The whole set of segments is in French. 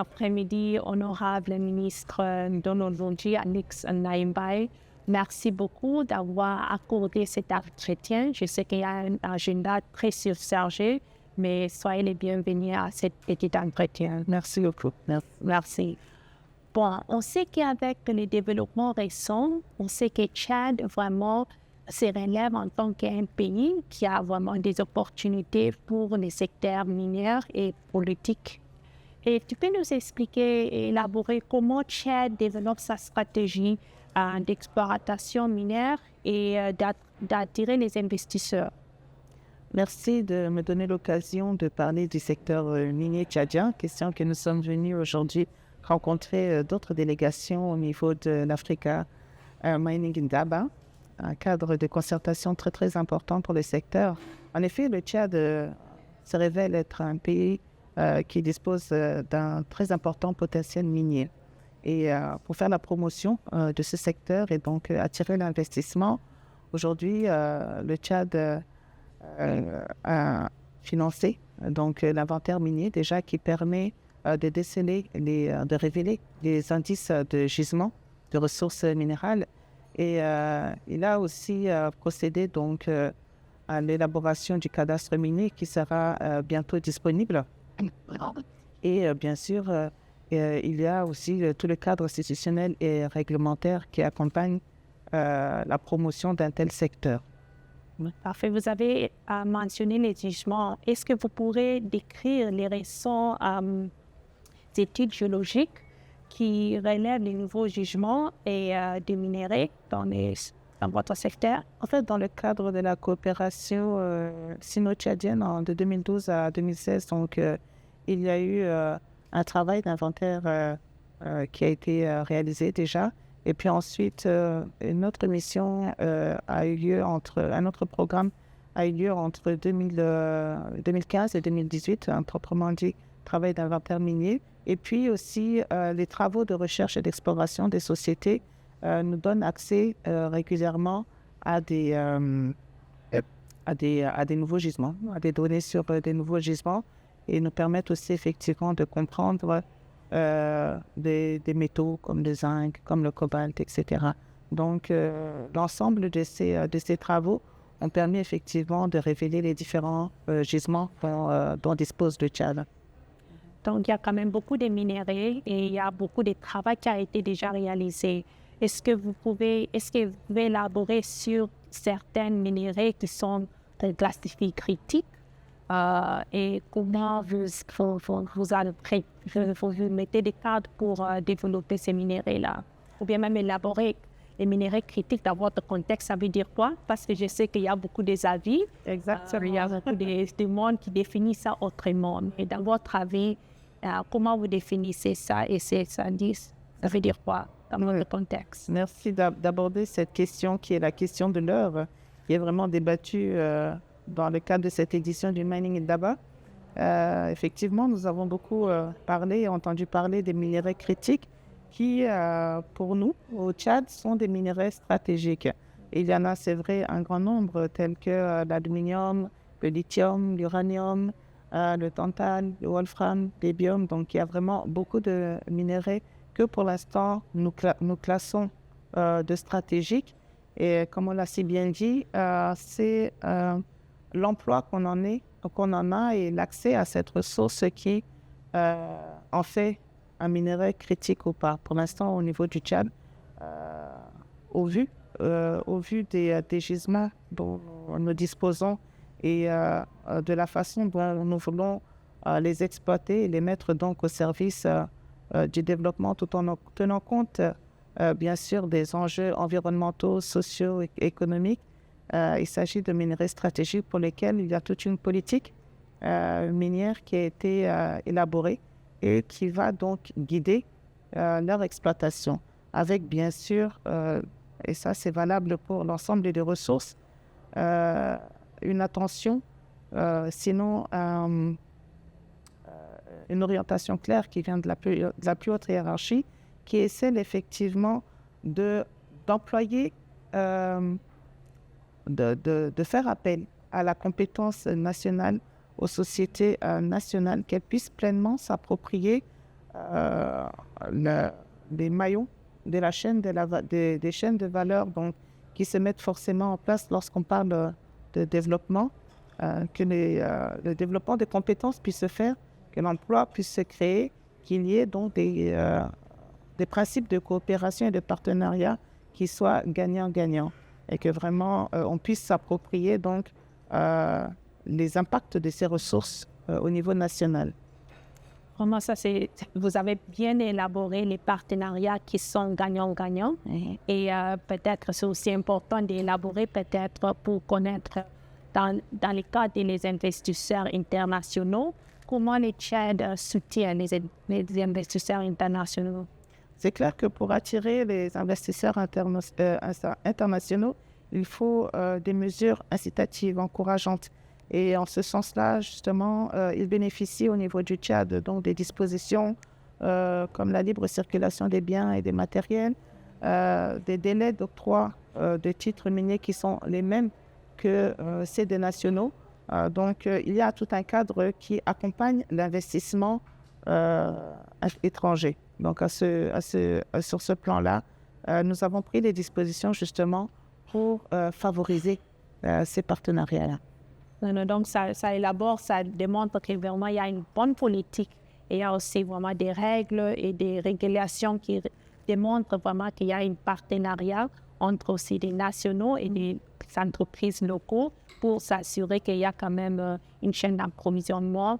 après-midi, honorable ministre d'Onologie, Alix Naïmbaye. Merci beaucoup d'avoir accordé cet entretien. Je sais qu'il y a un agenda très surchargé, mais soyez les bienvenus à cet petit entretien. Merci beaucoup. Merci. Bon, on sait qu'avec les développements récents, on sait que Tchad vraiment se relève en tant qu'un pays qui a vraiment des opportunités pour les secteurs miniers et politiques. Et tu peux nous expliquer et élaborer comment Tchad développe sa stratégie d'exploitation minière et d'attirer les investisseurs? Merci de me donner l'occasion de parler du secteur minier tchadien, question que nous sommes venus aujourd'hui rencontrer d'autres délégations au niveau de l'Africa Mining Indaba, un cadre de concertation très très important pour le secteur. En effet, le Tchad se révèle être un pays qui dispose d'un très important potentiel minier. Et pour faire la promotion de ce secteur et donc attirer l'investissement, aujourd'hui, le Tchad a financé donc l'inventaire minier déjà qui permet de déceler, de révéler les indices de gisement de ressources minérales. Et il a aussi procédé donc à l'élaboration du cadastre minier qui sera bientôt disponible. Et bien sûr, il y a aussi tout le cadre institutionnel et réglementaire qui accompagne la promotion d'un tel secteur. Parfait. Vous avez mentionné les gisements. Est-ce que vous pourrez décrire les récents études géologiques qui relèvent les nouveaux gisements et des minéraux dans votre secteur? En fait, dans le cadre de la coopération sino-tchadienne de 2012 à 2016, donc, il y a eu un travail d'inventaire qui a été réalisé déjà. Et puis ensuite, une autre mission a eu lieu un autre programme a eu lieu entre 2015 et 2018, proprement dit, travail d'inventaire minier. Et puis aussi, les travaux de recherche et d'exploration des sociétés nous donnent accès régulièrement à des nouveaux gisements, à des données sur des nouveaux gisements et nous permettent aussi effectivement de comprendre des métaux comme le zinc, comme le cobalt, etc. Donc, l'ensemble de ces travaux ont permis effectivement de révéler les différents gisements dont dispose le Tchad. Donc, il y a quand même beaucoup de minéraux et il y a beaucoup de travail qui a été déjà réalisé. Est-ce que vous pouvez élaborer sur certains minéraux qui sont classifiés critiques et comment vous mettez des cadres pour développer ces minéraux-là? Ou bien même élaborer les minéraux critiques dans votre contexte, ça veut dire quoi? Parce que je sais qu'il y a beaucoup d'avis. Exactement. Il y a beaucoup de monde qui définit ça autrement. Et dans votre avis, comment vous définissez ça et ces indices? Ça veut dire quoi dans votre contexte? Merci d'aborder cette question qui est la question de l'heure, qui est vraiment débattue dans le cadre de cette édition du Mining Indaba. Effectivement, nous avons beaucoup parlé et entendu parler des minéraux critiques qui, pour nous, au Tchad, sont des minéraux stratégiques. Et il y en a, c'est vrai, un grand nombre, tels que l'aluminium, le lithium, l'uranium, le tantal, le wolfram, l'hébium. Donc, il y a vraiment beaucoup de minéraux que, pour l'instant, nous classons de stratégiques. Et comme on l'a si bien dit, c'est l'emploi qu'on en a et l'accès à cette ressource qui en fait un minerai critique ou pas. Pour l'instant, au niveau du Tchad, au vu des gisements dont nous disposons et de la façon dont nous voulons les exploiter et les mettre donc au service du développement tout en tenant compte bien sûr des enjeux environnementaux, sociaux et économiques. Il s'agit de minerais stratégiques pour lesquels il y a toute une politique minière qui a été élaborée et qui va donc guider leur exploitation avec bien sûr, et ça c'est valable pour l'ensemble des ressources, une attention, sinon une orientation claire qui vient de la plus haute hiérarchie, qui est celle effectivement d'employer, de faire appel à la compétence nationale, aux sociétés nationales, qu'elles puissent pleinement s'approprier euh, les maillons de la chaîne des chaînes de valeur donc, qui se mettent forcément en place lorsqu'on parle de développement, que le développement des compétences puisse se faire, que l'emploi puisse se créer, qu'il y ait donc des principes de coopération et de partenariat qui soient gagnant-gagnant et que vraiment on puisse s'approprier donc les impacts de ces ressources au niveau national. Vraiment, vous avez bien élaboré les partenariats qui sont gagnants-gagnants. Et peut-être c'est aussi important d'élaborer peut-être pour connaître dans le cas des investisseurs internationaux, comment les Tchad soutiennent les investisseurs internationaux. C'est clair que pour attirer les investisseurs internationaux, il faut des mesures incitatives, encourageantes. Et en ce sens-là, justement, ils bénéficient au niveau du Tchad donc des dispositions comme la libre circulation des biens et des matériels, des délais d'octroi de titres miniers qui sont les mêmes que ceux des nationaux. Donc, il y a tout un cadre qui accompagne l'investissement étranger. Donc, sur ce plan-là, nous avons pris des dispositions justement pour favoriser ces partenariats-là. Donc, ça élabore, ça démontre que vraiment il y a une bonne politique et il y a aussi vraiment des règles et des régulations qui démontrent vraiment qu'il y a un partenariat entre aussi des nationaux et des entreprises locaux pour s'assurer qu'il y a quand même une chaîne d'approvisionnement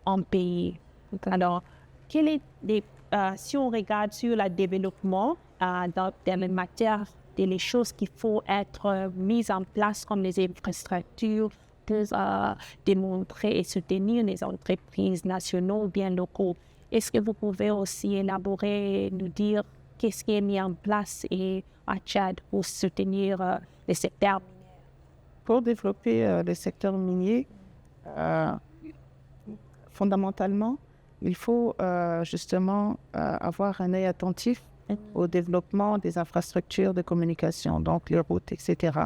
en pays. Alors, si on regarde sur le développement dans les matières, les choses qu'il faut être mises en place comme les infrastructures pour démontrer et soutenir les entreprises nationales ou bien locaux. Est-ce que vous pouvez aussi élaborer et nous dire qu'est-ce qui est mis en place à Tchad pour soutenir les secteurs miniers? Pour développer le secteur minier, fondamentalement, il faut justement avoir un œil attentif au développement des infrastructures de communication, donc les routes, etc.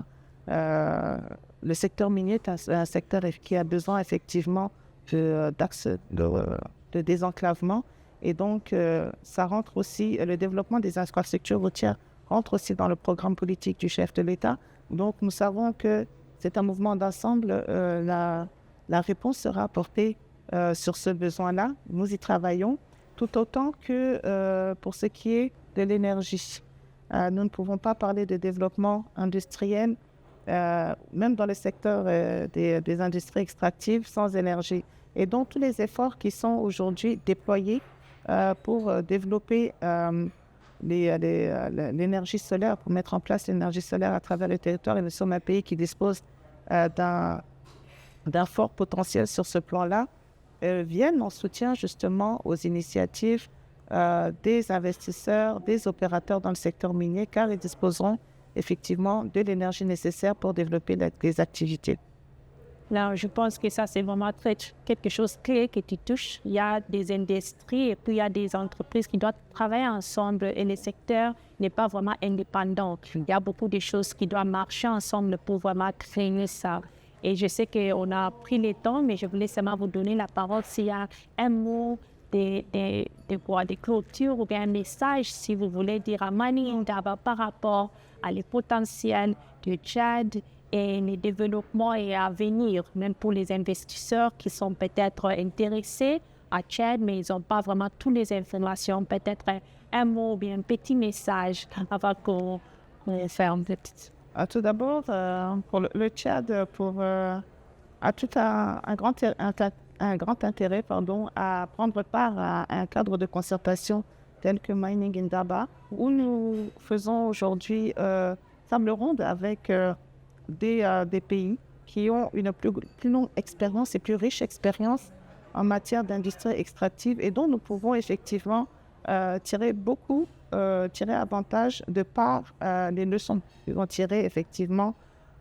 Le secteur minier est un secteur qui a besoin effectivement d'axes de désenclavement et donc ça rentre aussi, le développement des infrastructures routières rentre aussi dans le programme politique du chef de l'État. Donc nous savons que c'est un mouvement d'ensemble, la réponse sera apportée sur ce besoin-là. Nous y travaillons tout autant que pour ce qui est de l'énergie. Nous ne pouvons pas parler de développement industriel, même dans le secteur des industries extractives, sans énergie. Et donc, tous les efforts qui sont aujourd'hui déployés pour développer l'énergie solaire, pour mettre en place l'énergie solaire à travers le territoire, et nous sommes un pays qui dispose d'un fort potentiel sur ce plan-là, viennent en soutien justement aux initiatives des investisseurs, des opérateurs dans le secteur minier, car ils disposeront effectivement de l'énergie nécessaire pour développer les activités. Là, je pense que ça, c'est vraiment quelque chose clé que tu touches. Il y a des industries et puis il y a des entreprises qui doivent travailler ensemble et le secteur n'est pas vraiment indépendant. Il y a beaucoup de choses qui doivent marcher ensemble pour vraiment créer ça. Et je sais qu'on a pris le temps, mais je voulais seulement vous donner la parole s'il y a un mot de clôture ou bien un message, si vous voulez dire à Mining Indaba par rapport à les potentiels du Tchad et les développements et à venir, même pour les investisseurs qui sont peut-être intéressés à Tchad, mais ils n'ont pas vraiment toutes les informations. Peut-être un mot ou bien un petit message avant qu'on ferme. Tout d'abord, pour le Tchad, a tout un grand intérêt à prendre part à un cadre de concertation tel que Mining Indaba, où nous faisons aujourd'hui table ronde avec des pays qui ont une plus longue expérience et plus riche expérience en matière d'industrie extractive et dont nous pouvons effectivement tirer avantage de par les leçons qu'ils vont tirer effectivement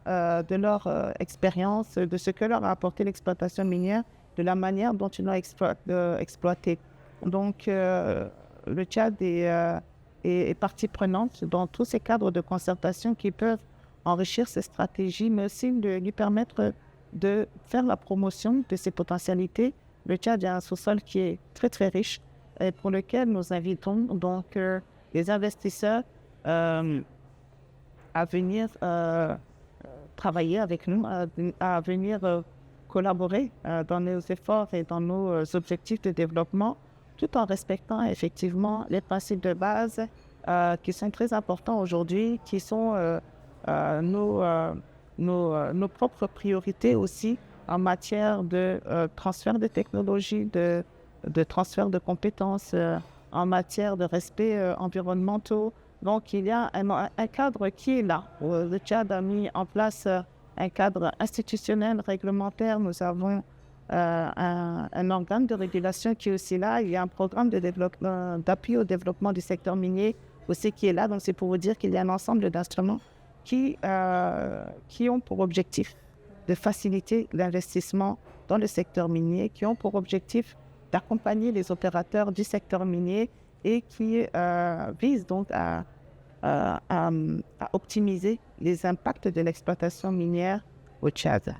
de leur expérience, de ce que leur a apporté l'exploitation minière, de la manière dont ils l'ont exploité. Donc le Tchad est partie prenante dans tous ces cadres de concertation qui peuvent enrichir ses stratégies, mais aussi de lui permettre de faire la promotion de ses potentialités. Le Tchad a un sous-sol qui est très très riche et pour lequel nous invitons donc les investisseurs à venir travailler avec nous, à venir collaborer dans nos efforts et dans nos objectifs de développement, tout en respectant effectivement les principes de base qui sont très importants aujourd'hui, qui sont nos propres priorités aussi en matière de transfert de technologies, de transfert de compétences, en matière de respect environnemental. Donc, il y a un cadre qui est là. Le Tchad a mis en place un cadre institutionnel, réglementaire. Nous avons un organe de régulation qui est aussi là. Il y a un programme de développement, d'appui au développement du secteur minier aussi qui est là. Donc, c'est pour vous dire qu'il y a un ensemble d'instruments qui ont pour objectif de faciliter l'investissement dans le secteur minier, qui ont pour objectif d'accompagner les opérateurs du secteur minier et qui visent donc à optimiser les impacts de l'exploitation minière au Tchad.